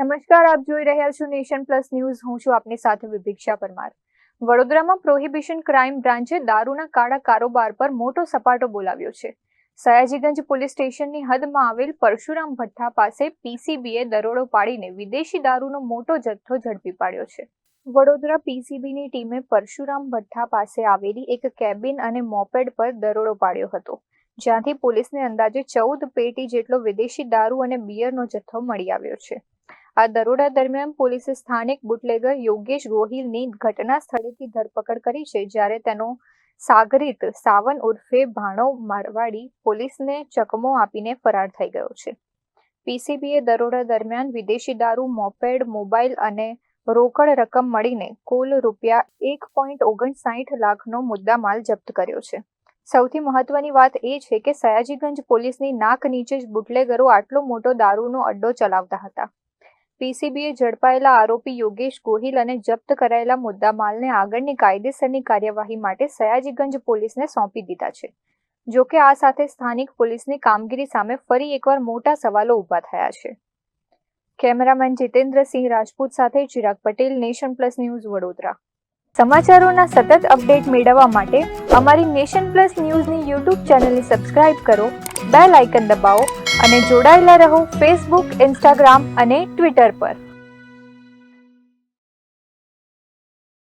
નમસ્કાર, આપ જોઈ રહ્યા છો નેશન પ્લસ ન્યૂઝ. હું છું આપની સાથે વિભિક્ષા પરમાર. વડોદરામાં પ્રોહિબિશન ક્રાઇમ બ્રાન્ચે દારૂના કાળા કારોબાર પર મોટો સપાટો બોલાવ્યો છે. સયાજીગંજ પોલીસ સ્ટેશનની હદમાં આવેલ પરશુરામ ભઠ્ઠા પાસે પીસીબીએ દરોડો પાડીને વિદેશી દારૂનો મોટો જથ્થો ઝડપી પાડ્યો છે. વડોદરા પીસીબીની ટીમે પરશુરામ ભઠ્ઠા પાસે આવેલી એક કેબિન અને મોપેડ પર દરોડો પાડ્યો હતો, જ્યાંથી પોલીસને અંદાજે 14 પેટી જેટલો વિદેશી દારૂ અને બિયરનો જથ્થો મળી આવ્યો છે. આ દરોડા દરમિયાન પોલીસે સ્થાનિક બુટલેગર યોગેશ ગોહિલની ઘટના સ્થળેથી ધરપકડ કરી છે, જ્યારે તેનો સાગરીત સાવન ઉર્ફે ભાણો મારવાડી પોલીસને ચકમો આપીને ફરાર થઈ ગયો છે. પીસીબીએ દરોડા દરમિયાન વિદેશી દારૂ, મોપેડ, મોબાઈલ અને રોકડ રકમ મળીને કુલ ₹1.59 લાખનો મુદ્દામાલ જપ્ત કર્યો છે. સૌથી મહત્વની વાત એ છે કે સયાજીગંજ પોલીસની નાક નીચે જ બુટલેગરો આટલો મોટો દારૂનો અડ્ડો ચલાવતા હતા. પીસીબીએ ઝડપાયેલા આરોપી યોગેશ ગોહિલ અને જપ્ત કરાયેલા મુદ્દામાલને આગળની કાયદેસરની કાર્યવાહી માટે સયાજીગંજ પોલીસને સોંપી દીધા છે. જોકે આ સાથે સ્થાનિક પોલીસની કામગીરી સામે ફરી એકવાર મોટા સવાલો ઊભા થયા છે. કેમેરામેન જીતેન્દ્રસિંહ રાજપૂત સાથે Chirag Patel, nation plus news, Vadodara. સમાચારોના સતત અપડેટ મેળવવા માટે અમારી નેશન પ્લસ ન્યૂઝની યુટ્યુબ ચેનલને સબસ્ક્રાઇબ કરો, બેલ આઇકન દબાવો અને જોડાયેલા રહો ફેસબુક, ઇન્સ્ટાગ્રામ અને ટ્વિટર પર.